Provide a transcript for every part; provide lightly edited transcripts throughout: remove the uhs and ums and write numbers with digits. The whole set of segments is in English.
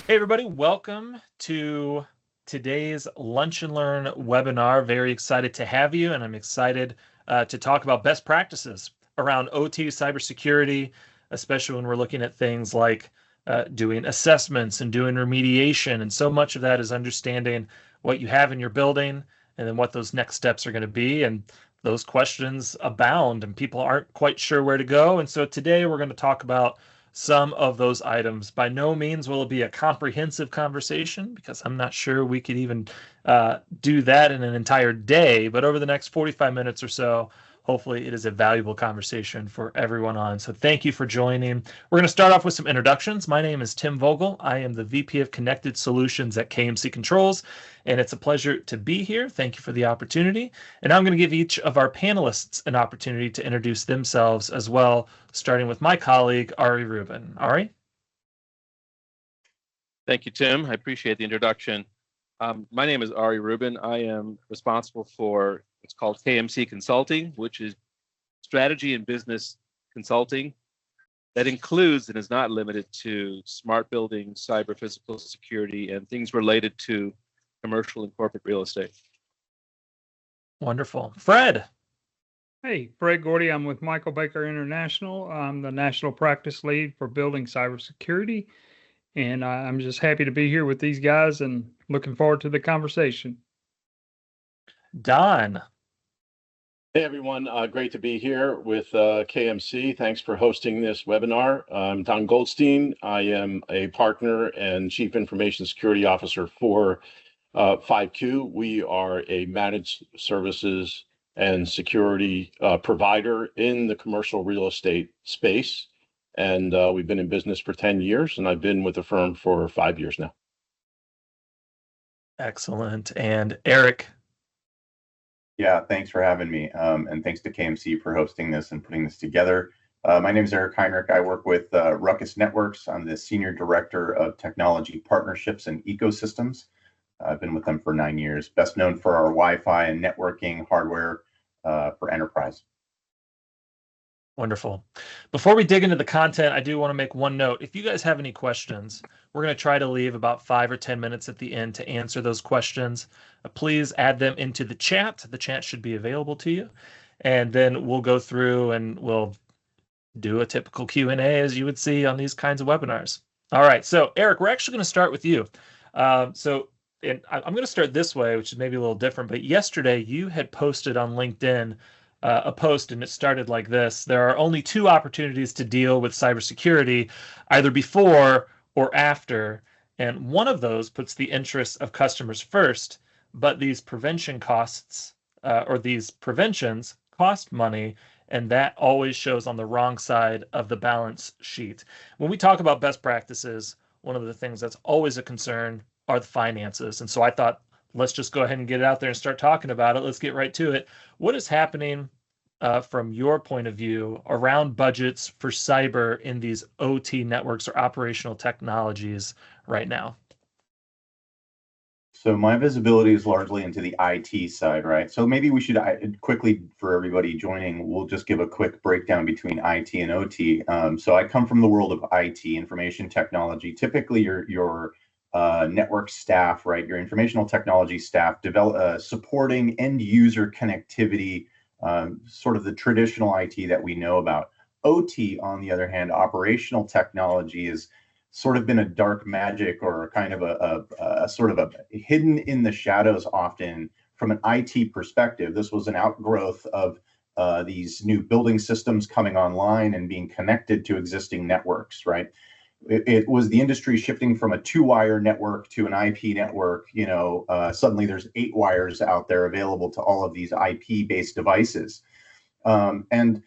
Hey, everybody, welcome to today's Lunch and Learn webinar. Very excited to have you, and I'm excited to talk about best practices around OT cybersecurity, especially when we're looking at things like doing assessments and doing remediation. And so much of that is understanding what you have in your building and then what those next steps are going to be. And those questions abound, and people aren't quite sure where to go. And so today we're going to talk about some of those items. By no means will it be a comprehensive conversation because I'm not sure we could even do that in an entire day. But over the next 45 minutes or so, hopefully it is a valuable conversation for everyone on. So thank you for joining. We're going to start off with some introductions. My name is Tim Vogel. I am the VP of Connected Solutions at KMC Controls, and it's a pleasure to be here. Thank you for the opportunity. And now I'm going to give each of our panelists an opportunity to introduce themselves as well, starting with my colleague, Ari Reubin. Ari? Thank you, Tim. I appreciate the introduction. My name is Ari Reubin. I am responsible for what's called KMC Consulting, which is strategy and business consulting that includes and is not limited to smart buildings, cyber physical security, and things related to commercial and corporate real estate. Wonderful. Fred? Hey, Fred Gordy. I'm with Michael Baker International. I'm the National Practice Lead for Building Cybersecurity, and I'm just happy to be here with these guys and looking forward to the conversation. Don? Hey, everyone. Great to be here with KMC. Thanks for hosting this webinar. I'm Don Goldstein. I am a partner and Chief Information Security Officer for 5Q. We are a managed services and security provider in the commercial real estate space. And we've been in business for 10 years, and I've been with the firm for 5 years now. Excellent. And Eric? Yeah, thanks for having me. And thanks to KMC for hosting this and putting this together. My name is Eric Heinrich. I work with Ruckus Networks. I'm the Senior Director of Technology Partnerships and Ecosystems. I've been with them for 9 years, best known for our Wi-Fi and networking hardware for enterprise. Wonderful. Before we dig into the content, I do want to make one note. If you guys have any questions, we're going to try to leave about 5 or 10 minutes at the end to answer those questions. Please add them into the chat. The chat should be available to you. And then we'll go through and we'll do a typical Q&A as you would see on these kinds of webinars. All right. So, Eric, we're actually going to start with you. And I'm going to start this way, which is maybe a little different. But yesterday, you had posted on LinkedIn a post, and it started like this: there are only 2 opportunities to deal with cybersecurity, either before or after, and one of those puts the interests of customers first, but these prevention costs or these preventions cost money, and that always shows on the wrong side of the balance sheet. When we talk about best practices, one of the things that's always a concern are the finances, and so I thought, let's just go ahead and get it out there and start talking about it. Let's get right to it. What is happening from your point of view around budgets for cyber in these OT networks or operational technologies right now? So my visibility is largely into the IT side, right? So maybe we should quickly, for everybody joining, we'll just give a quick breakdown between IT and OT. So I come from the world of IT, information technology. Typically, your network staff, right? Your informational technology staff supporting end user connectivity, sort of the traditional IT that we know about. OT, on the other hand, operational technology, is sort of been a dark magic, or kind of a sort of a hidden in the shadows often from an IT perspective. This was an outgrowth of these new building systems coming online and being connected to existing networks, right? It was the industry shifting from a 2-wire network to an IP network. Suddenly there's 8 wires out there available to all of these IP-based devices. And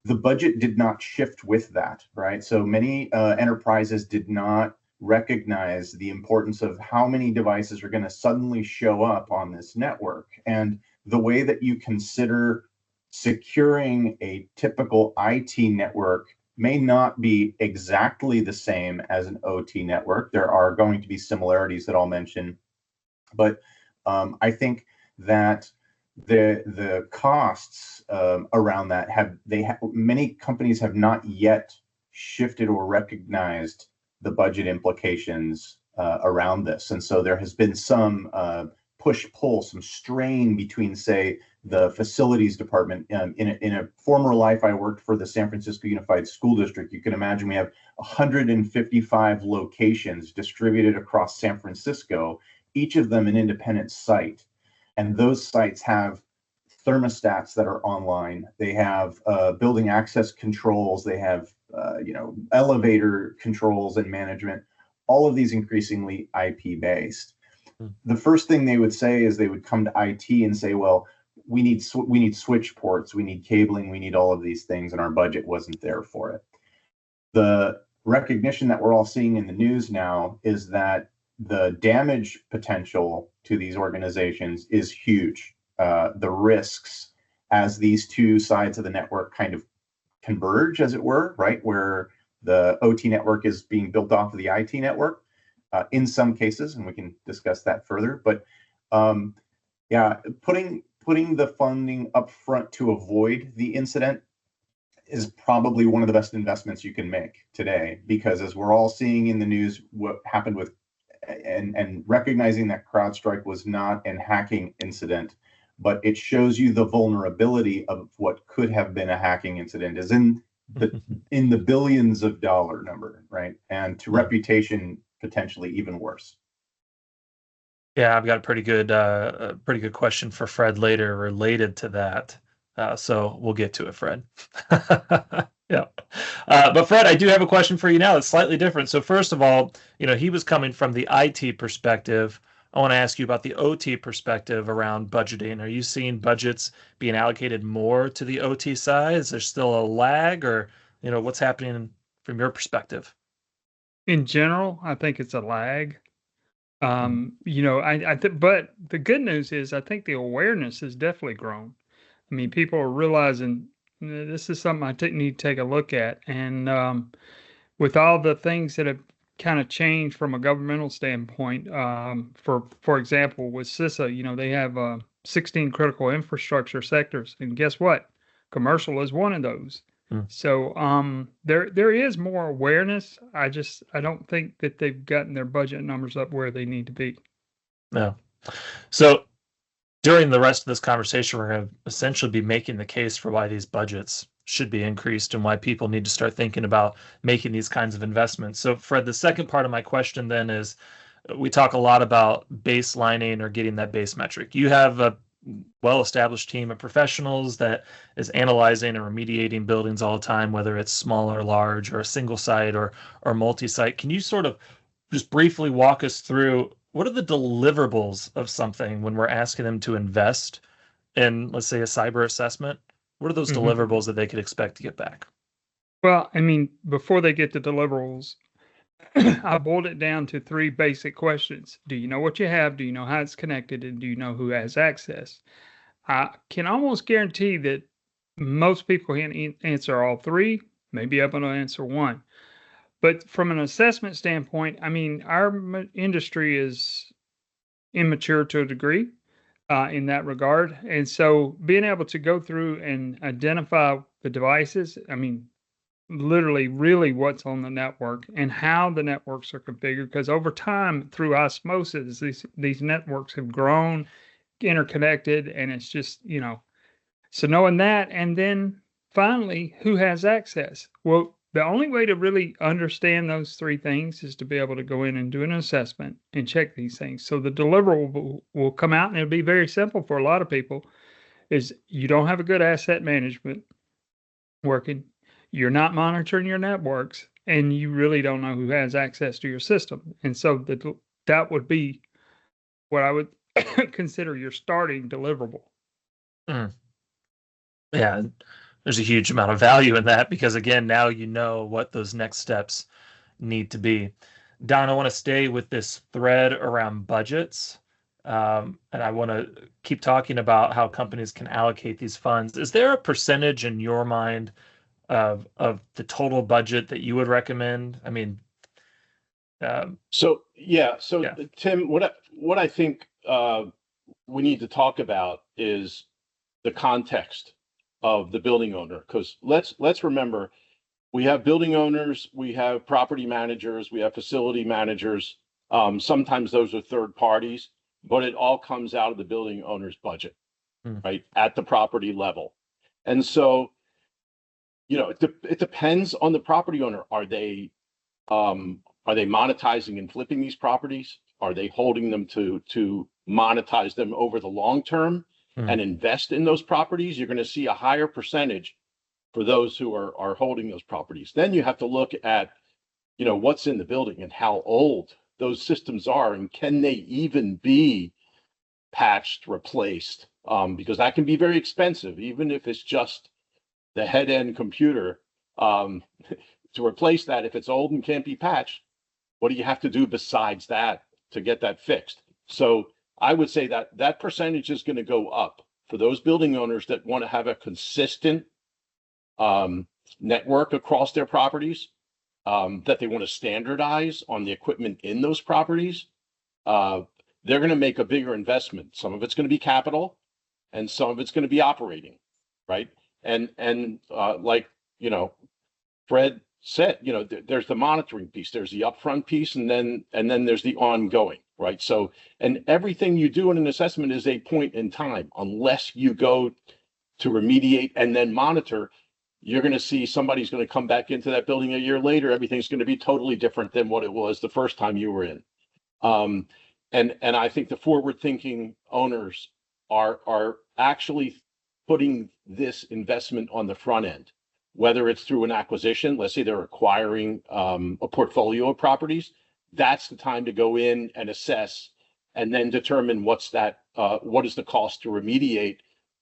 the budget did not shift with that, right? So many enterprises did not recognize the importance of how many devices are going to suddenly show up on this network. And the way that you consider securing a typical IT network may not be exactly the same as an OT network. There are going to be similarities that I'll mention, but I think that the costs around that many companies have not yet shifted or recognized the budget implications around this. And so there has been some push-pull, some strain between, say, the facilities department. In a former life, I worked for the San Francisco Unified School District. You can imagine we have 155 locations distributed across San Francisco, each of them an independent site. And those sites have thermostats that are online. They have building access controls. They have elevator controls and management. All of these increasingly IP based. The first thing they would say is they would come to IT and say, well, we need switch ports, we need cabling, we need all of these things, and our budget wasn't there for it. The recognition that we're all seeing in the news now is that the damage potential to these organizations is huge. The risks as these two sides of the network kind of converge, as it were, right, where the OT network is being built off of the IT network in some cases, and we can discuss that further. But putting the funding up front to avoid the incident is probably one of the best investments you can make today, because as we're all seeing in the news, what happened with and recognizing that CrowdStrike was not an hacking incident, but it shows you the vulnerability of what could have been a hacking incident is in the billions of dollar number, right? And to reputation, potentially even worse. Yeah, I've got a pretty good question for Fred later related to that. So we'll get to it, Fred. Yeah. But Fred, I do have a question for you now. It's slightly different. So first of all, he was coming from the IT perspective. I want to ask you about the OT perspective around budgeting. Are you seeing budgets being allocated more to the OT side? Is there still a lag, or what's happening from your perspective? In general, I think it's a lag. But the good news is I think the awareness has definitely grown. I mean, people are realizing this is something I need to take a look at. And with all the things that have kind of changed from a governmental standpoint, for example, with CISA, they have 16 critical infrastructure sectors. And guess what? Commercial is one of those. So there is more awareness. I don't think that they've gotten their budget numbers up where they need to be. No. So during the rest of this conversation, we're going to essentially be making the case for why these budgets should be increased and why people need to start thinking about making these kinds of investments. So Fred, the second part of my question then is, we talk a lot about baselining or getting that base metric. You have a well-established team of professionals that is analyzing and remediating buildings all the time, whether it's small or large, or a single site or multi-site. Can you sort of just briefly walk us through what are the deliverables of something when we're asking them to invest in, let's say, a cyber assessment? What are those deliverables that they could expect to get back? Well, I mean, before they get to deliverables, I boiled it down to 3 basic questions. Do you know what you have? Do you know how it's connected? And do you know who has access? I can almost guarantee that most people can answer all 3, maybe I'm going to answer 1. But from an assessment standpoint, I mean, our industry is immature to a degree in that regard. And so being able to go through and identify the devices, I mean, literally really what's on the network and how the networks are configured, because over time through osmosis these networks have grown, interconnected, and it's just so knowing that. And then finally, who has access? Well, the only way to really understand those 3 things is to be able to go in and do an assessment and check these things. So the deliverable will come out, and it'll be very simple for a lot of people. Is you don't have a good asset management working, you're not monitoring your networks, and you really don't know who has access to your system. And so that would be what I would consider your starting deliverable. Yeah, there's a huge amount of value in that, because again, now you know what those next steps need to be. Don, I want to stay with this thread around budgets, and I want to keep talking about how companies can allocate these funds. Is there a percentage in your mind of the total budget that you would recommend? I mean, Tim, what I think we need to talk about is the context of the building owner, because let's remember, we have building owners, we have property managers, we have facility managers, Sometimes those are third parties, but it all comes out of the building owner's budget, right, at the property level. And so, it depends on the property owner. Are they monetizing and flipping these properties? Are they holding them to monetize them over the long term and invest in those properties? You're going to see a higher percentage for those who are holding those properties. Then you have to look at, what's in the building and how old those systems are, and can they even be patched, replaced? Because that can be very expensive, even if it's just the head end computer. To replace that, if it's old and can't be patched, what do you have to do besides that to get that fixed? So I would say that percentage is going to go up for those building owners that want to have a consistent network across their properties, that they want to standardize on the equipment in those properties. They're going to make a bigger investment. Some of it's going to be capital and some of it's going to be operating, right? And like, Fred said, there's the monitoring piece, there's the upfront piece, and then there's the ongoing, right? So, and everything you do in an assessment is a point in time. Unless you go to remediate and then monitor, you're going to see somebody's going to come back into that building a year later. Everything's going to be totally different than what it was the first time you were in. And I think the forward-thinking owners are actually putting this investment on the front end, whether it's through an acquisition. Let's say they're acquiring a portfolio of properties. That's the time to go in and assess, and then determine what is the cost to remediate.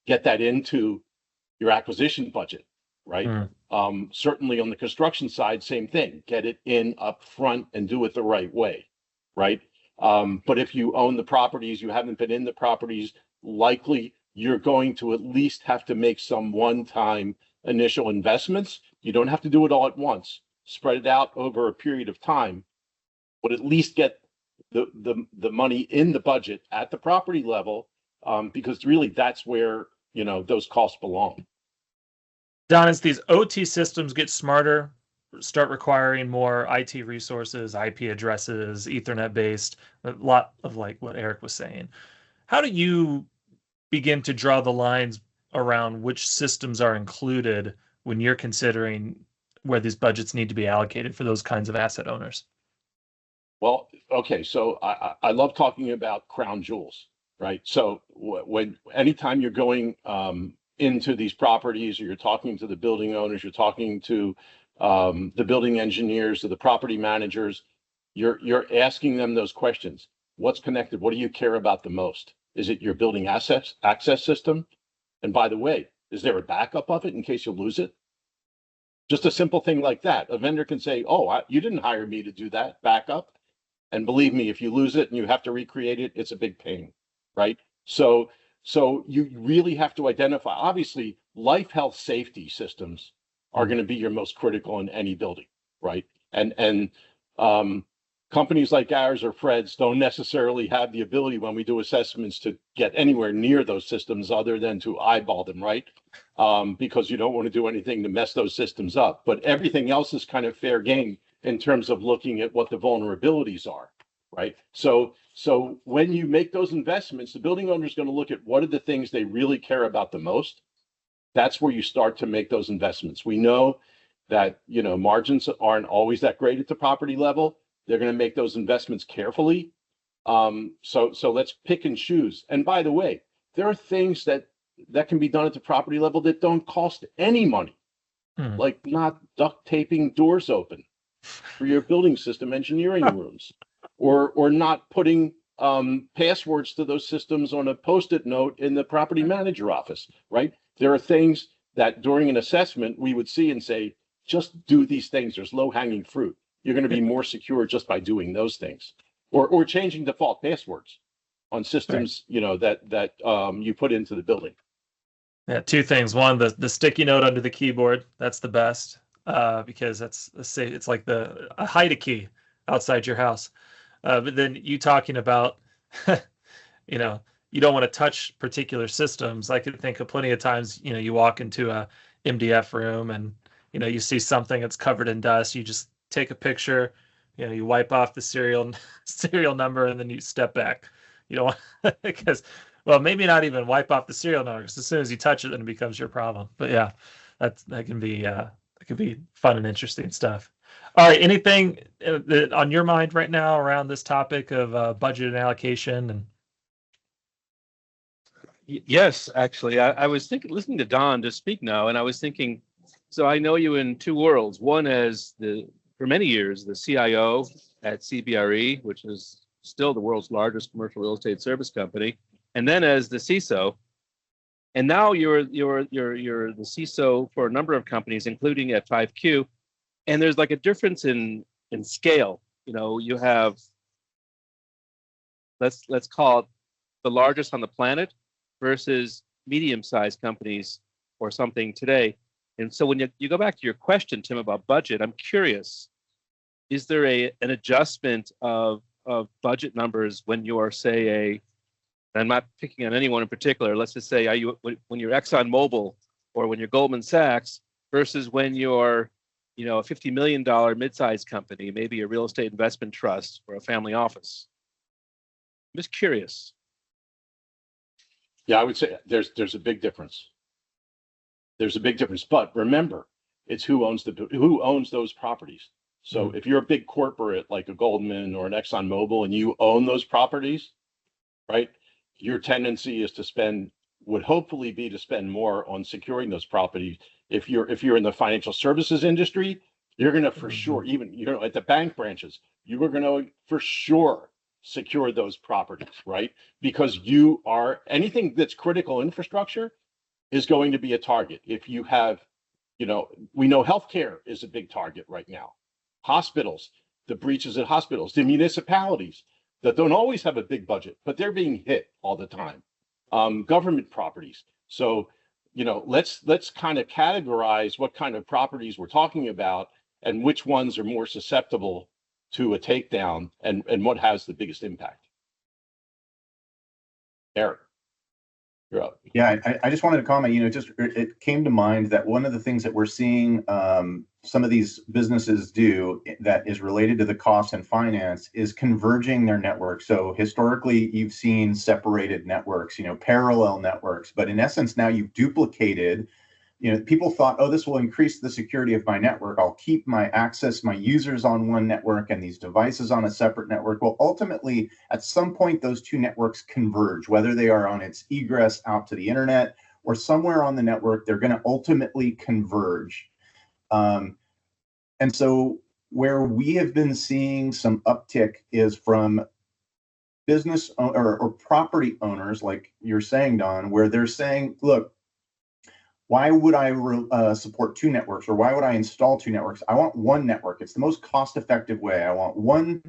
Get that into your acquisition budget, right? Certainly on the construction side, same thing. Get it in up front and do it the right way, right? But if you own the properties, you haven't been in the properties, likely you're going to at least have to make some one-time initial investments. You don't have to do it all at once. Spread it out over a period of time, but at least get the money in the budget at the property level, because really that's where those costs belong. Don, as these OT systems get smarter, start requiring more IT resources, IP addresses, Ethernet based, a lot of like what Eric was saying. How do you begin to draw the lines around which systems are included when you're considering where these budgets need to be allocated for those kinds of asset owners? Well, okay, so I love talking about crown jewels, right? So anytime you're going into these properties, or you're talking to the building owners, you're talking to the building engineers or the property managers, you're asking them those questions. What's connected? What do you care about the most? Is it your building access system? And by the way, is there a backup of it in case you lose it? Just a simple thing like that. A vendor can say, oh, you didn't hire me to do that backup. And believe me, if you lose it and you have to recreate it, it's a big pain, right? So you really have to identify, obviously, life, health, safety systems are going to be your most critical in any building, right? And companies like ours or Fred's don't necessarily have the ability when we do assessments to get anywhere near those systems other than to eyeball them, right? Because you don't want to do anything to mess those systems up. But everything else is kind of fair game in terms of looking at what the vulnerabilities are, right? So when you make those investments, the building owner is going to look at what are the things they really care about the most. That's where you start to make those investments. We know that margins aren't always that great at the property level. They're going to make those investments carefully. So let's pick and choose. And by the way, there are things that can be done at the property level that don't cost any money, like not duct taping doors open for your building system engineering rooms, or not putting passwords to those systems on a Post-it note in the property manager office, right? There are things that during an assessment we would see and say, just do these things. There's low-hanging fruit. You're going to be more secure just by doing those things, or changing default passwords on systems, right, that you put into the building. Yeah, two things. One, the sticky note under the keyboard. That's the best, because it's like a hide a key outside your house. But then you talking about, you don't want to touch particular systems. I can think of plenty of times, you walk into a MDF room and, you see something that's covered in dust. You just take a picture, You wipe off the serial number and then you step back. You don't want because, well, maybe not even wipe off the serial number, because as soon as you touch it, then it becomes your problem. But yeah, that can be fun and interesting stuff. All right, anything on your mind right now around this topic of budget and allocation? And Yes, actually, I was listening to Don just speak now, and I was thinking, so I know you in two worlds. One as for many years, the CIO at CBRE, which is still the world's largest commercial real estate service company, and then as the CISO. And now you're the CISO for a number of companies, including at 5Q. And there's like a difference in scale. You have, let's call it the largest on the planet versus medium-sized companies or something today. And so when you go back to your question, Tim, about budget, I'm curious, is there an adjustment of budget numbers when you are, say, I'm not picking on anyone in particular, let's just say, when you're ExxonMobil or when you're Goldman Sachs versus when you're a $50 million mid-sized company, maybe a real estate investment trust or a family office? I'm just curious. Yeah, I would say there's a big difference. There's a big difference, but remember, it's who owns those properties. So if you're a big corporate like a Goldman or an ExxonMobil and you own those properties, right? Your tendency is would hopefully be to spend more on securing those properties. If you're in the financial services industry, you're going to for sure, even at the bank branches, you are going to for sure secure those properties, right? Because anything that's critical infrastructure is going to be a target. If you have, we know healthcare is a big target right now. Hospitals, the breaches at hospitals, the municipalities that don't always have a big budget, but they're being hit all the time. Government properties. So, let's kind of categorize what kind of properties we're talking about and which ones are more susceptible to a takedown and what has the biggest impact. Eric, you're up. Yeah, I just wanted to comment, it came to mind that one of the things that we're seeing some of these businesses do that is related to the cost and finance is converging their networks. So historically, you've seen separated networks, parallel networks, but in essence, now you've duplicated. People thought, oh, this will increase the security of my network. I'll keep my users on one network and these devices on a separate network. Well, ultimately, at some point, those two networks converge, whether they are on its egress out to the internet or somewhere on the network, they're going to ultimately converge. And so where we have been seeing some uptick is from business or property owners, like you're saying, Don, where they're saying, look, why would I support two networks, or why would I install two networks? I want one network. It's the most cost-effective way. I want one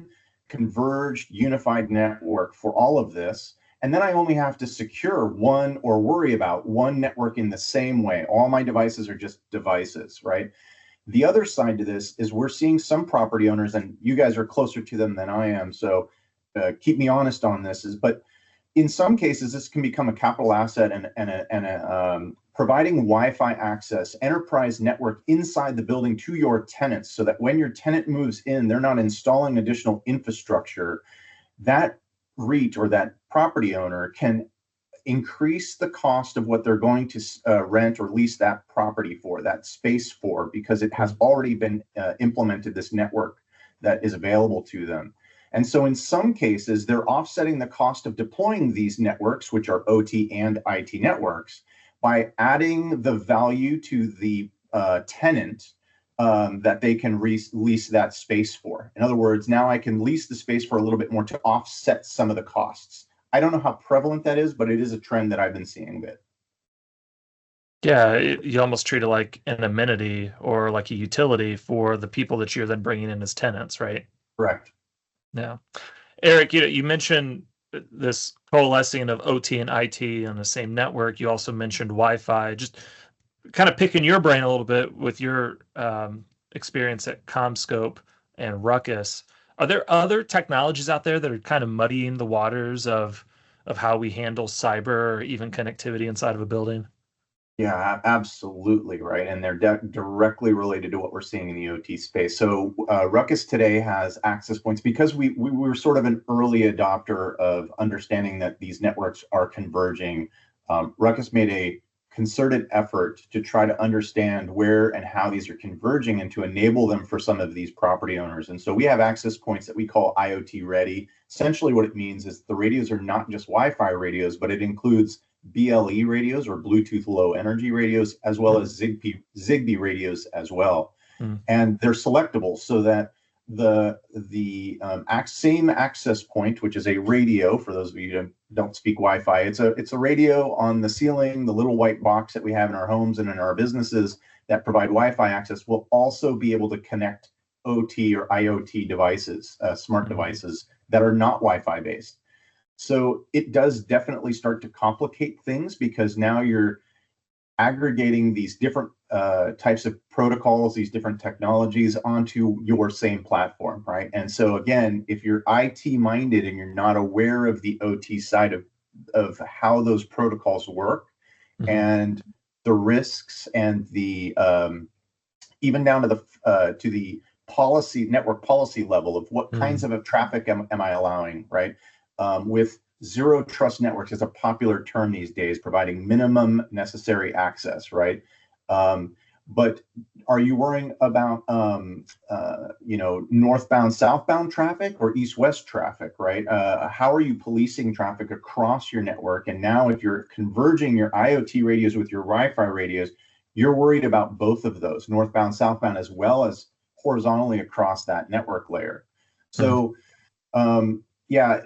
converged, unified network for all of this. And then I only have to secure one or worry about one network in the same way. All my devices are just devices, right? The other side to this is we're seeing some property owners, and you guys are closer to them than I am, so keep me honest on this, but in some cases, this can become a capital asset and providing Wi-Fi access, enterprise network inside the building to your tenants, so that when your tenant moves in, they're not installing additional infrastructure. That REIT or that property owner can increase the cost of what they're going to rent or lease that property for, that space for, because it has already been implemented, this network that is available to them. And so in some cases, they're offsetting the cost of deploying these networks, which are OT and IT networks, by adding the value to the tenant that they can lease that space for. In other words, now I can lease the space for a little bit more to offset some of the costs. I don't know how prevalent that is, but it is a trend that I've been seeing a bit. Yeah, you almost treat it like an amenity or like a utility for the people that you're then bringing in as tenants, right? Correct. Yeah. Eric, you mentioned this coalescing of OT and IT on the same network. You also mentioned Wi-Fi. Just kind of picking your brain a little bit with your experience at CommScope and Ruckus. Are there other technologies out there that are kind of muddying the waters of how we handle cyber or even connectivity inside of a building? Yeah, absolutely right, and they're directly related to what we're seeing in the OT space. So Ruckus today has access points because we were sort of an early adopter of understanding that these networks are converging. Ruckus made a concerted effort to try to understand where and how these are converging and to enable them for some of these property owners. And so we have access points that we call IoT ready. Essentially what it means is the radios are not just Wi-Fi radios, but it includes BLE radios or Bluetooth Low Energy radios, as well as Zigbee radios as well. And they're selectable so that the same access point, which is a radio, for those of you who don't speak Wi-Fi, it's a radio on the ceiling, the little white box that we have in our homes and in our businesses that provide Wi-Fi access, will also be able to connect OT or IoT devices, smart devices that are not Wi-Fi based. So it does definitely start to complicate things because now you're aggregating these different types of protocols, these different technologies onto your same platform, right? And so again, if you're IT minded and you're not aware of the OT side of how those protocols work and the risks and the even down to the policy, network policy level of what kinds of traffic am I allowing, right? With zero trust networks is a popular term these days, providing minimum necessary access, right? But are you worrying about northbound, southbound traffic or east-west traffic, right? How are you policing traffic across your network? And now if you're converging your IoT radios with your Wi-Fi radios, you're worried about both of those, northbound, southbound, as well as horizontally across that network layer. So yeah,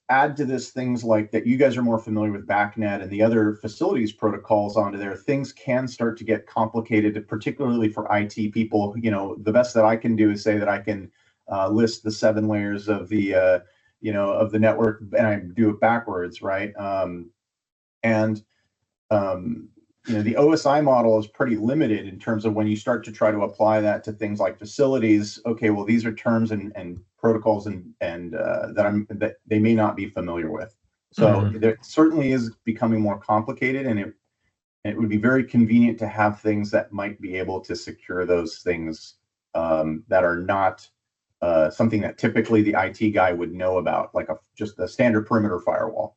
add to this things like that you guys are more familiar with BACnet and the other facilities protocols onto there. Things can start to get complicated, particularly for IT people. You know, the best that I can do is say that I can list the 7 layers of the of the network, and I do it backwards, right? The OSI model is pretty limited in terms of when you start to try to apply that to things like facilities. Okay, well, these are terms and protocols and that they may not be familiar with. So there certainly is becoming more complicated, and it would be very convenient to have things that might be able to secure those things that are not something that typically the IT guy would know about, like just a standard perimeter firewall.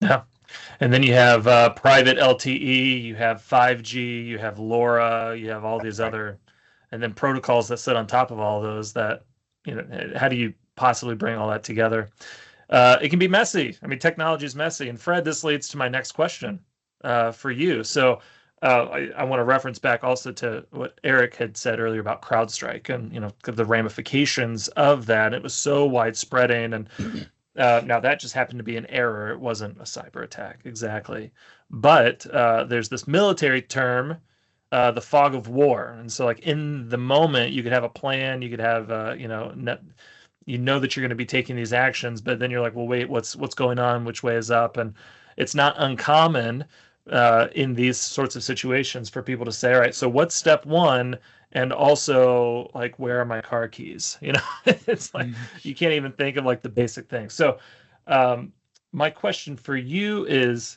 Yeah. And then you have private LTE, you have 5G, you have LoRa, you have all these other, and then protocols that sit on top of all those that, how do you possibly bring all that together? It can be messy. I mean, technology is messy. And Fred, this leads to my next question for you. So I want to reference back also to what Eric had said earlier about CrowdStrike and, the ramifications of that. It was so widespreading and now that just happened to be an error. It wasn't a cyber attack exactly, but there's this military term, the fog of war. And so like in the moment you could have a plan, you could have, that you're going to be taking these actions, but then you're like, well, wait, what's going on? Which way is up? And it's not uncommon in these sorts of situations for people to say, all right, so what's step one? And also, like, where are my car keys? It's like you can't even think of like the basic things. So my question for you is,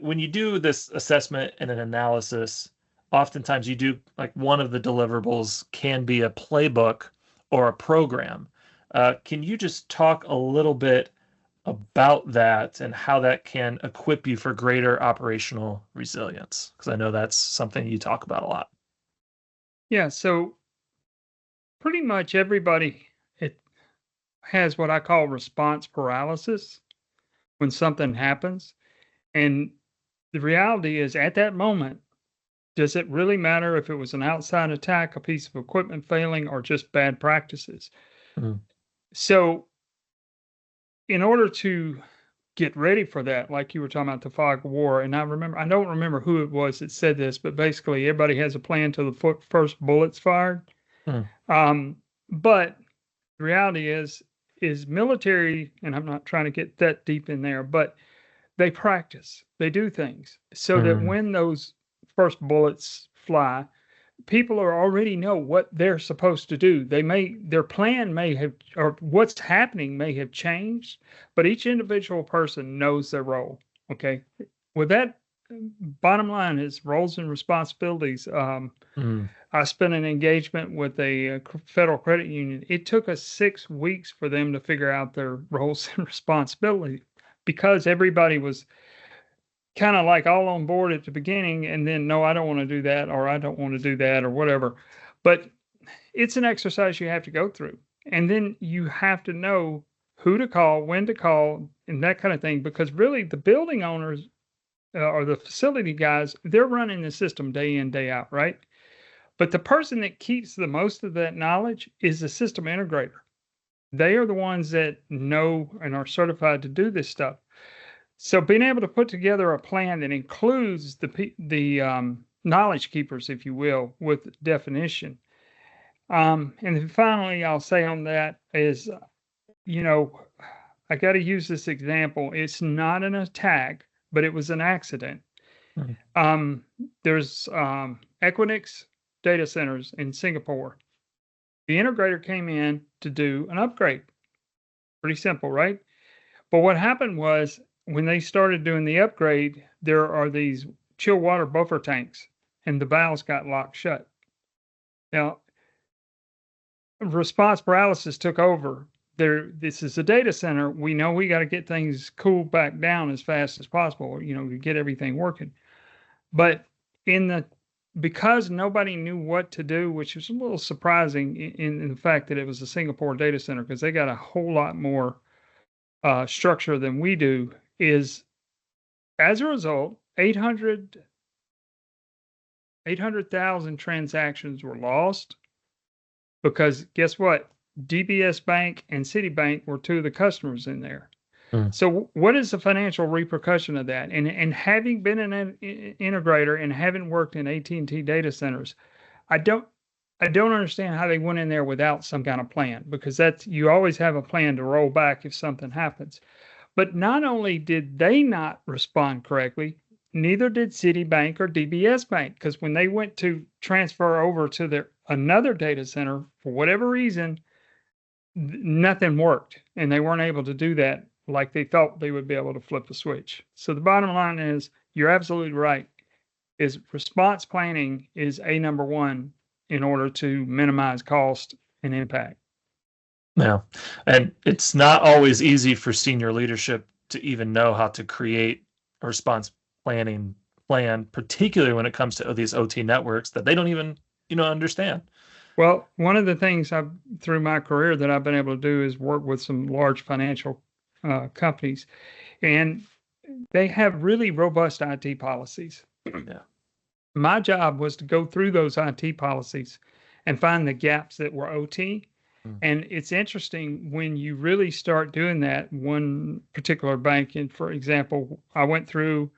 when you do this assessment and an analysis, oftentimes you do like one of the deliverables can be a playbook or a program. Can you just talk a little bit about that and how that can equip you for greater operational resilience? Because I know that's something you talk about a lot. Yeah, so pretty much everybody has what I call response paralysis when something happens. And the reality is, at that moment, does it really matter if it was an outside attack, a piece of equipment failing, or just bad practices? So in order to get ready for that, like you were talking about the fog of war, and I don't remember who it was that said this, but basically everybody has a plan till the first bullet's fired. But the reality is military, and I'm not trying to get that deep in there, but they practice, they do things so that when those first bullets fly, people already know what they're supposed to do. Their plan may have, or what's happening may have changed, but each individual person knows their role. Okay. With that bottom line is roles and responsibilities. I spent an engagement with a federal credit union. It took us 6 weeks for them to figure out their roles and responsibilities because everybody was kind of like all on board at the beginning and then, no, I don't want to do that, or I don't want to do that, or whatever. But it's an exercise you have to go through. And then you have to know who to call, when to call, and that kind of thing, because really the building owners or the facility guys, they're running the system day in, day out, right? But the person that keeps the most of that knowledge is the system integrator. They are the ones that know and are certified to do this stuff. So being able to put together a plan that includes the knowledge keepers, if you will, with definition. And then finally, I'll say on that is, I got to use this example. It's not an attack, but it was an accident. There's Equinix data centers in Singapore. The integrator came in to do an upgrade. Pretty simple, right? But what happened was when they started doing the upgrade, there are these chill water buffer tanks and the valves got locked shut. Now, response paralysis took over. This is a data center. We know we got to get things cooled back down as fast as possible, to get everything working. But because nobody knew what to do, which was a little surprising in the fact that it was a Singapore data center, because they got a whole lot more structure than we do, is as a result, 800,000 transactions were lost because guess what? DBS Bank and Citibank were two of the customers in there. So what is the financial repercussion of that? And having been an integrator and having worked in AT&T data centers, I don't understand how they went in there without some kind of plan, because you always have a plan to roll back if something happens. But not only did they not respond correctly, neither did Citibank or DBS Bank, because when they went to transfer over to another data center, for whatever reason, nothing worked, and they weren't able to do that like they thought they would be able to flip a switch. So the bottom line is, you're absolutely right, is response planning is number one in order to minimize cost and impact. Yeah, and it's not always easy for senior leadership to even know how to create a response planning plan, particularly when it comes to these OT networks that they don't even, understand. Well, one of the things through my career that I've been able to do is work with some large financial companies, and they have really robust IT policies. Yeah. My job was to go through those IT policies and find the gaps that were OT. And it's interesting when you really start doing that. One particular bank, and for example, I went through,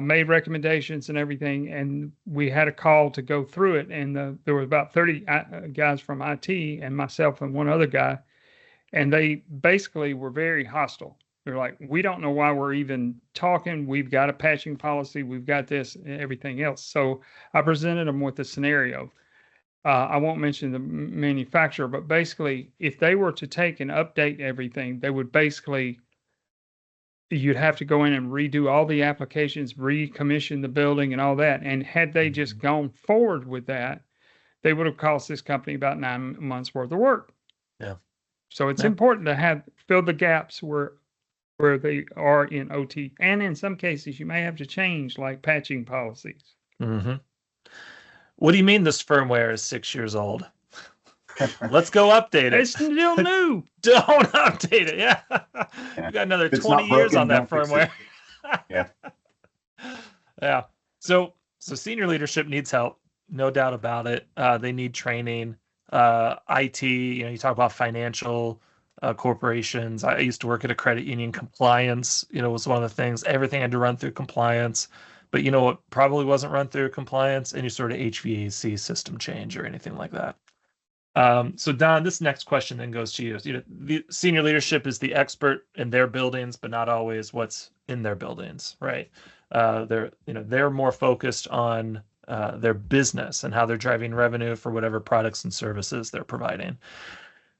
made recommendations and everything, and we had a call to go through it. And there were about 30 guys from IT and myself and one other guy, and they basically were very hostile. They're like, we don't know why we're even talking. We've got a patching policy. We've got this and everything else. So I presented them with a scenario. I won't mention the manufacturer, but basically, if they were to take and update everything, they would you'd have to go in and redo all the applications, recommission the building and all that. And had they just gone forward with that, they would have cost this company about 9 months worth of work. Yeah. So it's important to fill the gaps where they are in OT. And in some cases, you may have to change like patching policies. Mm-hmm. What do you mean this firmware is 6 years old? Let's go update it. It's still new. Don't update it. Yeah. You got another 20 years on that firmware. Yeah. Yeah. So senior leadership needs help. No doubt about it. They need training. IT, you talk about financial corporations. I used to work at a credit union. Compliance, was one of the things. Everything had to run through compliance. But what probably wasn't run through compliance? Any sort of HVAC system change or anything like that. So Don, this next question then goes to you. The senior leadership is the expert in their buildings, but not always what's in their buildings, right? They're more focused on their business and how they're driving revenue for whatever products and services they're providing.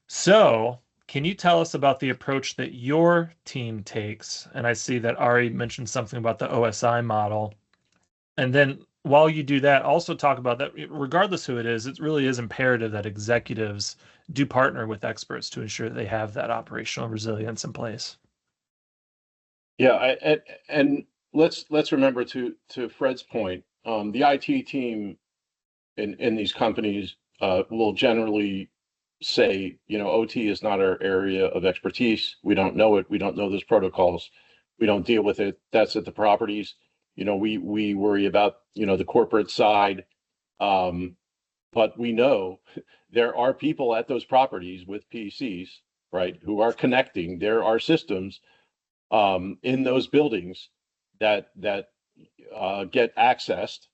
So Can you tell us about the approach that your team takes? And I see that Ari mentioned something about the OSI model. And then while you do that, also talk about that, regardless who it really is imperative that executives do partner with experts to ensure they have that operational resilience in place. Yeah, and let's remember to Fred's point, the IT team in these companies will generally say, OT is not our area of expertise. We don't know it. We don't know those protocols. We don't deal with it. That's at the properties. We worry about, the corporate side. But we know there are people at those properties with PCs, right, who are connecting. There are systems in those buildings that get accessed,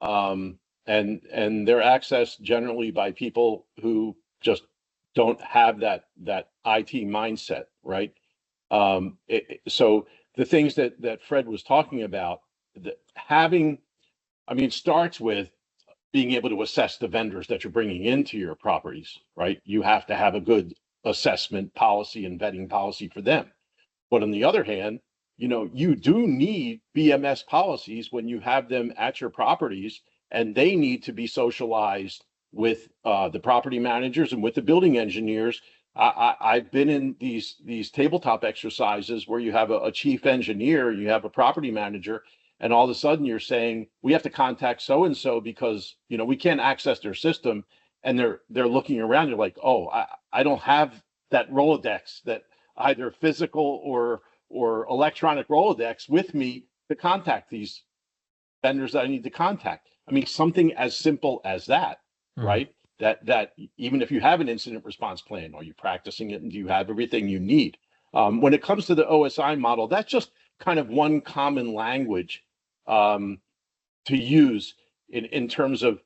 and they're accessed generally by people who just don't have that IT mindset, right? So the things that Fred was talking about, starts with being able to assess the vendors that you're bringing into your properties, right? You have to have a good assessment policy and vetting policy for them. But on the other hand, you do need BMS policies when you have them at your properties, and they need to be socialized with the property managers and with the building engineers. I've been in these tabletop exercises where you have a chief engineer, you have a property manager, and all of a sudden you're saying, we have to contact so-and-so because, we can't access their system. And they're looking around, you're like, oh, I don't have that Rolodex, that either physical or electronic Rolodex with me to contact these vendors that I need to contact. Something as simple as that, right? That even if you have an incident response plan, are you practicing it, and do you have everything you need? When it comes to the OSI model, that's just kind of one common language to use in terms of,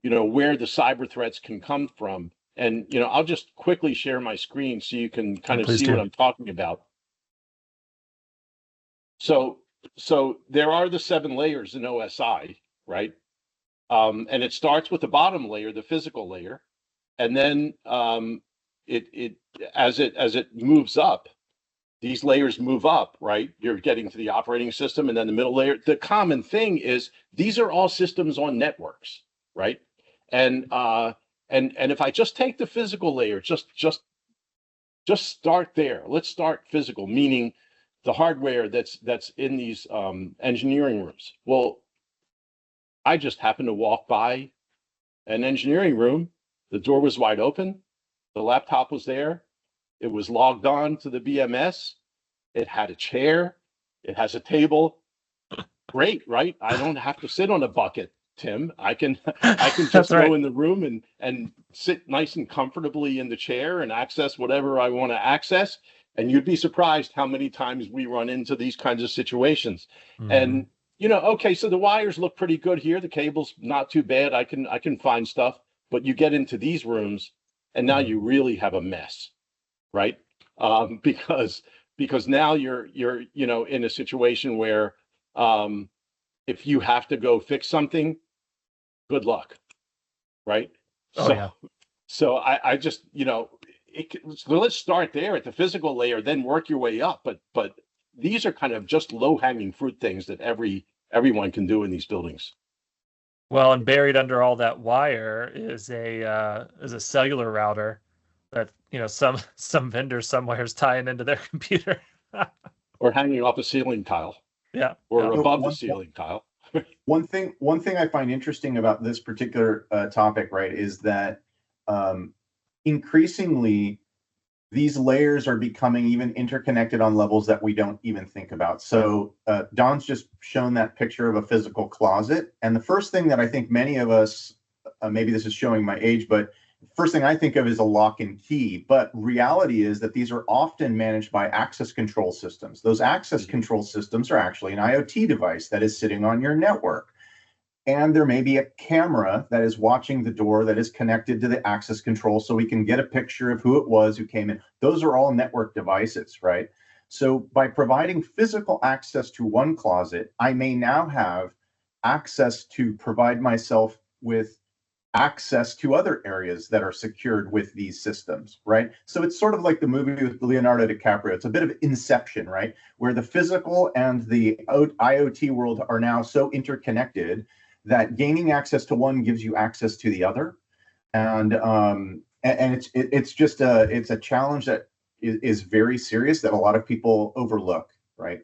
where the cyber threats can come from. And, I'll just quickly share my screen so you can kind of see what I'm talking about. So there are the 7 layers in OSI, right? And it starts with the bottom layer, the physical layer, and then it as it moves up, these layers move up, right? You're getting to the operating system, and then the middle layer. The common thing is these are all systems on networks, right? And if I just take the physical layer, just start there. Let's start physical, meaning the hardware that's in these engineering rooms. Well, I just happened to walk by an engineering room. The door was wide open. The laptop was there. It was logged on to the BMS. It had a chair. It has a table. Great, right? I don't have to sit on a bucket, Tim. I can just go in the room and sit nice and comfortably in the chair and access whatever I want to access. And you'd be surprised how many times we run into these kinds of situations. And okay, so the wires look pretty good here. The cable's not too bad. I can find stuff. But you get into these rooms, and now you really have a mess, right? Because now you're in a situation where if you have to go fix something, good luck, right? So I just so let's start there at the physical layer, then work your way up. But these are kind of just low-hanging fruit things that everyone can do in these buildings. Well, and buried under all that wire is a cellular router that some vendors somewhere is tying into their computer, or hanging off a ceiling tile, or above the ceiling tile. One thing I find interesting about this particular topic, right, is that increasingly these layers are becoming even interconnected on levels that we don't even think about. So Don's just shown that picture of a physical closet. And the first thing that I think many of us, maybe this is showing my age, but first thing I think of is a lock and key. But reality is that these are often managed by access control systems. Those access control systems are actually an IoT device that is sitting on your network. And there may be a camera that is watching the door that is connected to the access control so we can get a picture of who it was who came in. Those are all network devices, right? So by providing physical access to one closet, I may now have access to provide myself with access to other areas that are secured with these systems, right? So it's sort of like the movie with Leonardo DiCaprio. It's a bit of Inception, right? Where the physical and the IoT world are now so interconnected that gaining access to one gives you access to the other. And it's just a challenge that is very serious that a lot of people overlook, right?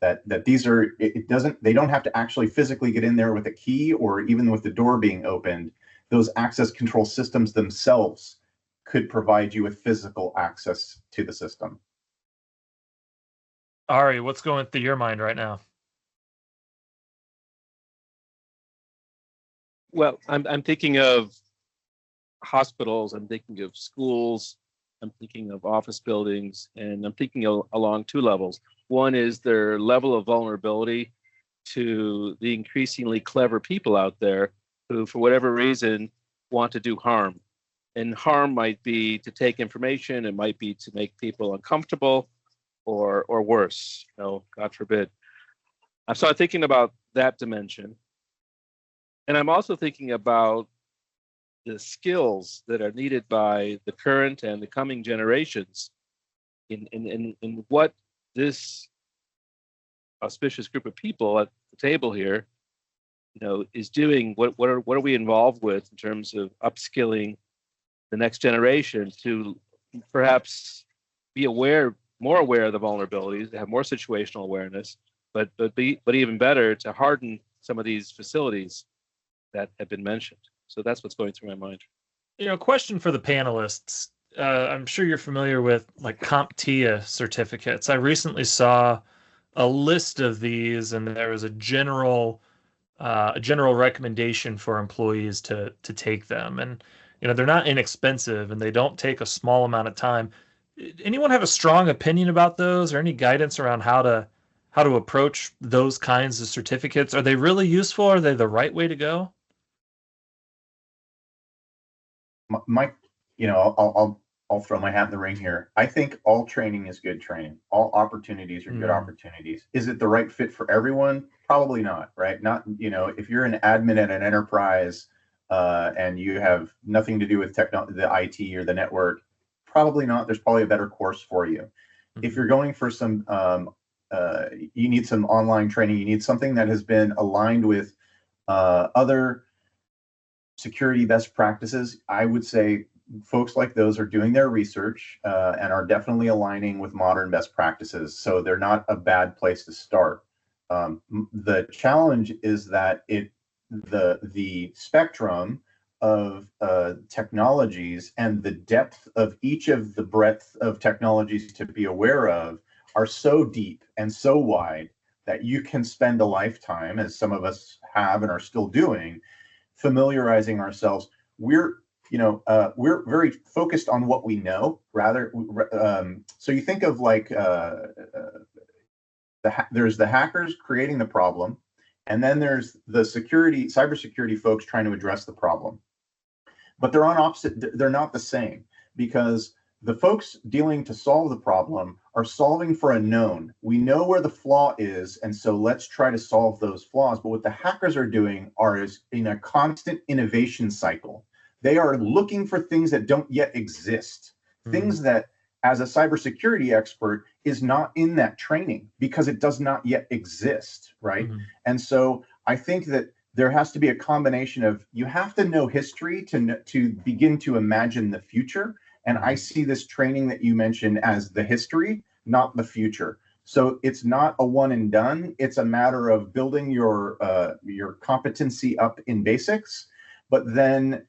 That these are, they don't have to actually physically get in there with a key or even with the door being opened. Those access control systems themselves could provide you with physical access to the system. Ari, what's going through your mind right now? Well, I'm thinking of hospitals, I'm thinking of schools, I'm thinking of office buildings, and I'm thinking along two levels. One is their level of vulnerability to the increasingly clever people out there who, for whatever reason, want to do harm. And harm might be to take information, it might be to make people uncomfortable, or worse, God forbid. I'm sort of thinking about that dimension. And I'm also thinking about the skills that are needed by the current and the coming generations in what this auspicious group of people at the table here, is doing. What are we involved with in terms of upskilling the next generation to perhaps be more aware of the vulnerabilities, to have more situational awareness, but even better, to harden some of these facilities that have been mentioned. So that's what's going through my mind. Question for the panelists. I'm sure you're familiar with like CompTIA certificates. I recently saw a list of these, and there was a general recommendation for employees to take them. And they're not inexpensive, and they don't take a small amount of time. Anyone have a strong opinion about those, or any guidance around how to approach those kinds of certificates? Are they really useful? Are they the right way to go? Mike, I'll throw my hat in the ring here. I think all training is good training. All opportunities are good opportunities. Is it the right fit for everyone? Probably not, right? Not, if you're an admin at an enterprise and you have nothing to do with the IT or the network, probably not. There's probably a better course for you. If you're going for some, you need some online training, you need something that has been aligned with other security best practices. I would say folks like those are doing their research and are definitely aligning with modern best practices. So they're not a bad place to start. The challenge is that the spectrum of technologies and the depth of each of the breadth of technologies to be aware of are so deep and so wide that you can spend a lifetime, as some of us have and are still doing, familiarizing ourselves. We're very focused on what we know, rather. So you think of like there's the hackers creating the problem, and then there's the cybersecurity folks trying to address the problem. But they're on opposite. They're not the same, because the folks dealing to solve the problem are solving for a known. We know where the flaw is, and so let's try to solve those flaws. But what the hackers are doing is in a constant innovation cycle. They are looking for things that don't yet exist, things that, as a cybersecurity expert, is not in that training because it does not yet exist, right? And so I think that there has to be a combination of, you have to know history to begin to imagine the future. And I see this training that you mentioned as the history, not the future. So it's not a one and done. It's a matter of building your competency up in basics. But then,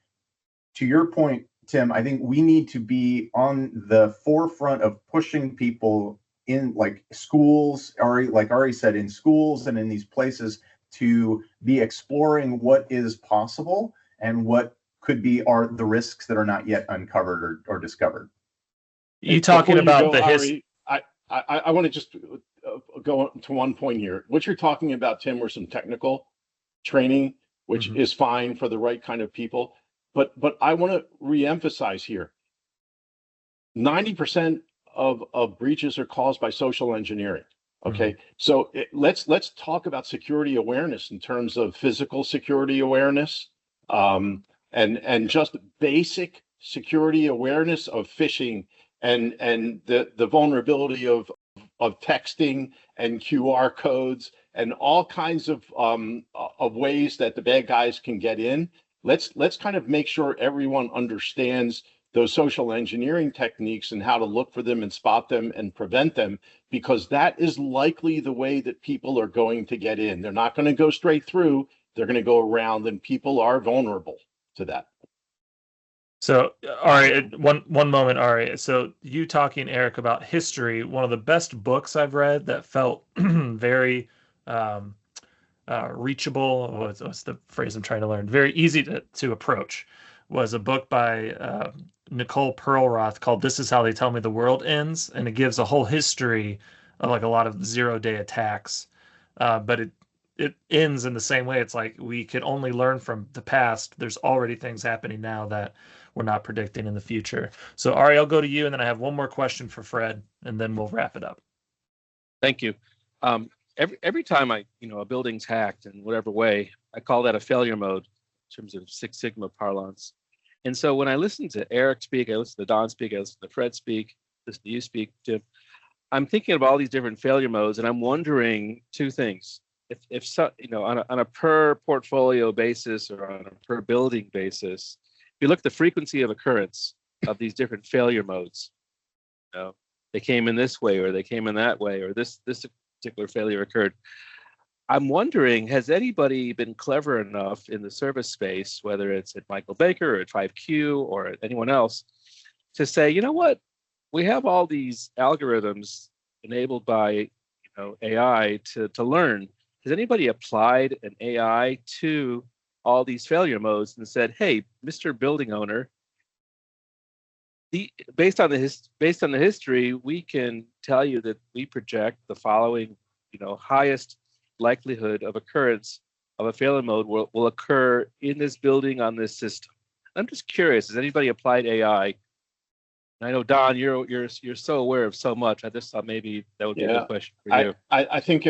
to your point, Tim, I think we need to be on the forefront of pushing people in, like schools, like Ari said, in schools and in these places, to be exploring what is possible and what could be the risks that are not yet uncovered or discovered. You talking about the history? I want to just go to one point here. What you're talking about, Tim, were some technical training, which is fine for the right kind of people. But I want to reemphasize here, 90% of breaches are caused by social engineering. Okay, so let's talk about security awareness in terms of physical security awareness, and just basic security awareness of phishing and the vulnerability of texting and QR codes and all kinds of ways that the bad guys can get in. Let's kind of make sure everyone understands those social engineering techniques and how to look for them and spot them and prevent them, because that is likely the way that people are going to get in. They're not going to go straight through. They're going to go around, and people are vulnerable to that. So, Ari, one moment, Ari. So, you talking, Eric, about history. One of the best books I've read that felt very reachable. What's the phrase I'm trying to learn? Very easy to approach. Was a book by Nicole Perlroth called "This Is How They Tell Me the World Ends," and it gives a whole history of like a lot of zero-day attacks. But it ends in the same way. It's like we can only learn from the past. There's already things happening now that we're not predicting in the future. So Ari, I'll go to you, and then I have one more question for Fred, and then we'll wrap it up. Thank you. Every time a building's hacked in whatever way, I call that a failure mode in terms of Six Sigma parlance. And so when I listen to Eric speak, I listen to Don speak, I listen to Fred speak, listen to you speak, Jim, I'm thinking of all these different failure modes, and I'm wondering two things. If so, on a per portfolio basis or on a per building basis, if you look at the frequency of occurrence of these different failure modes, they came in this way or they came in that way, or this particular failure occurred. I'm wondering, has anybody been clever enough in the service space, whether it's at Michael Baker or at 5Q or at anyone else, to say, you know what, we have all these algorithms enabled by AI to learn. Has anybody applied an AI to all these failure modes and said, "Hey, Mr. Building Owner, based on the history, we can tell you that we project the following, highest likelihood of occurrence of a failure mode will occur in this building on this system." I'm just curious, has anybody applied AI? And I know, Don, you're so aware of so much. I just thought maybe that would be a good question for you. I think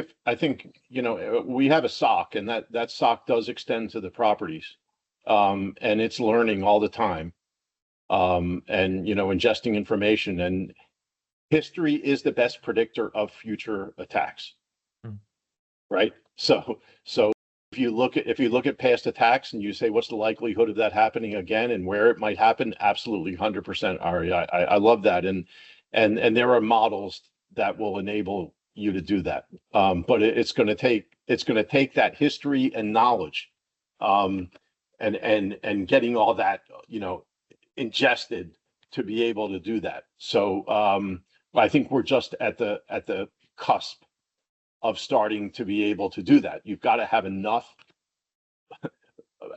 we have a SOC, and that SOC does extend to the properties, and it's learning all the time, and ingesting information. And history is the best predictor of future attacks, right? So if you look at past attacks and you say, what's the likelihood of that happening again and where it might happen? Absolutely, 100%, Ari. I love that, and there are models that will enable you to do that. But it's going to take that history and knowledge, and getting all that ingested to be able to do that. So I think we're just at the cusp of starting to be able to do that. You've got to have enough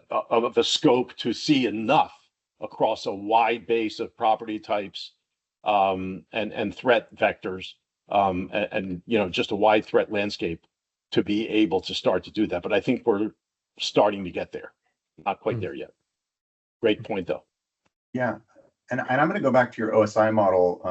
of a scope to see enough across a wide base of property types, and threat vectors, and just a wide threat landscape to be able to start to do that. But I think we're starting to get there. Not quite there yet. Great point, though. Yeah. And I'm going to go back to your OSI model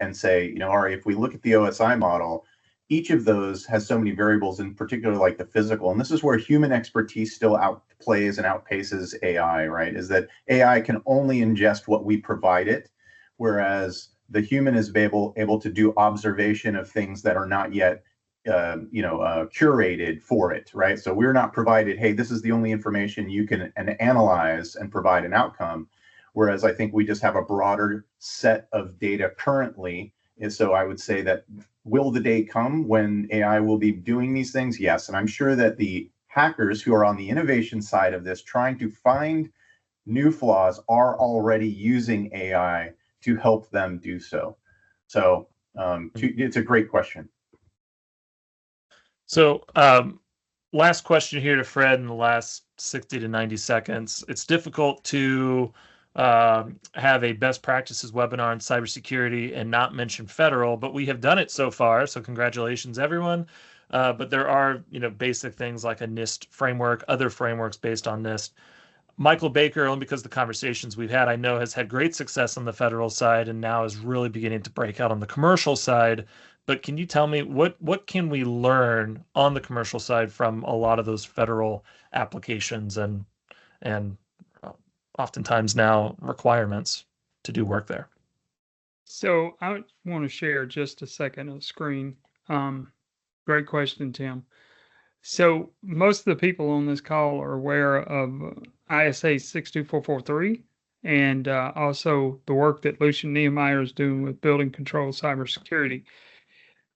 and say, Ari, if we look at the OSI model, each of those has so many variables, in particular, like the physical. And this is where human expertise still outplays and outpaces AI, right? Is that AI can only ingest what we provide it, whereas the human is able to do observation of things that are not yet curated for it, right? So we're not provided, hey, this is the only information you can analyze and provide an outcome. Whereas I think we just have a broader set of data currently. And so I would say that, will the day come when AI will be doing these things? Yes. And I'm sure that the hackers who are on the innovation side of this, trying to find new flaws, are already using AI to help them do so. So it's a great question. So last question here to Fred in the last 60 to 90 seconds. It's difficult to have a best practices webinar on cybersecurity and not mention federal, but we have done it so far. So congratulations, everyone. But there are, basic things like a NIST framework, other frameworks based on NIST. Michael Baker, only because the conversations we've had, I know has had great success on the federal side and now is really beginning to break out on the commercial side. But can you tell me what can we learn on the commercial side from a lot of those federal applications and oftentimes now requirements to do work there. So I want to share just a second of screen. Great question, Tim. So most of the people on this call are aware of ISA 62443 and also the work that Lucian Nehemiah is doing with building control cybersecurity.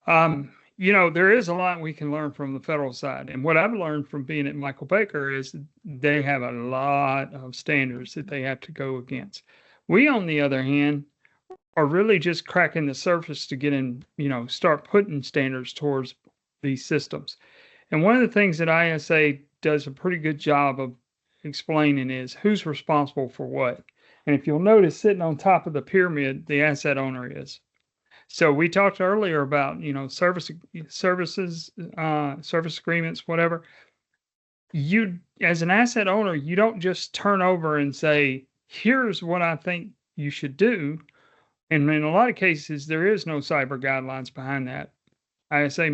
There is a lot we can learn from the federal side. And what I've learned from being at Michael Baker is they have a lot of standards that they have to go against. We, on the other hand, are really just cracking the surface to get in, start putting standards towards these systems. And one of the things that ISA does a pretty good job of explaining is who's responsible for what. And if you'll notice, sitting on top of the pyramid, the asset owner is. So we talked earlier about, service agreements, whatever. You, as an asset owner, you don't just turn over and say, here's what I think you should do. And in a lot of cases, there is no cyber guidelines behind that. ISA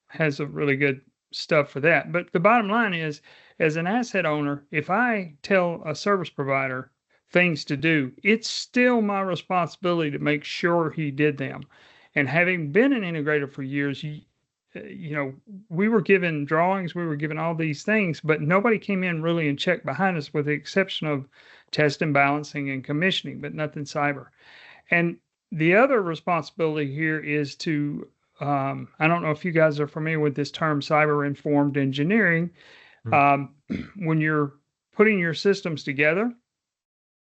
has a really good stuff for that. But the bottom line is, as an asset owner, if I tell a service provider things to do, it's still my responsibility to make sure he did them. And having been an integrator for years, we were given drawings, we were given all these things, but nobody came in really and checked behind us, with the exception of test and balancing and commissioning, but nothing cyber. And the other responsibility here is to, I don't know if you guys are familiar with this term, cyber-informed engineering. When you're putting your systems together,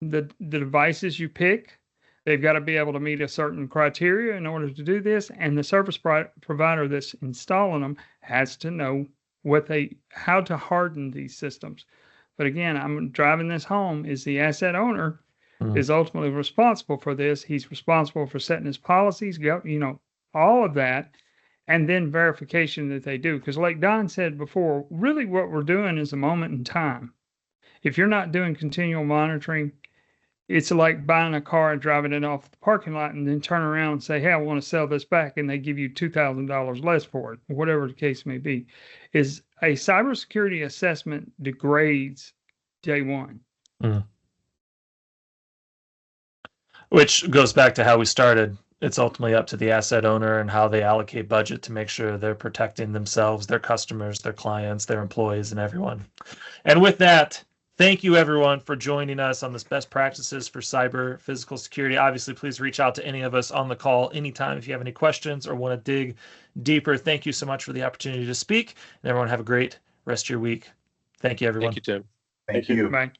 the devices you pick, they've got to be able to meet a certain criteria in order to do this. And the service provider that's installing them has to know how to harden these systems. But again, I'm driving this home, is the asset owner is ultimately responsible for this. He's responsible for setting his policies, all of that, and then verification that they do. Because like Don said before, really what we're doing is a moment in time. If you're not doing continual monitoring, it's like buying a car and driving it off the parking lot and then turn around and say, hey, I want to sell this back, and they give you $2,000 less for it, whatever the case may be. Is a cybersecurity assessment degrades day one. Which goes back to how we started. It's ultimately up to the asset owner and how they allocate budget to make sure they're protecting themselves, their customers, their clients, their employees, and everyone. And with that, thank you, everyone, for joining us on this best practices for cyber physical security. Obviously, please reach out to any of us on the call anytime if you have any questions or want to dig deeper. Thank you so much for the opportunity to speak. And everyone have a great rest of your week. Thank you, everyone. Thank you, Tim. Thank you. Bye.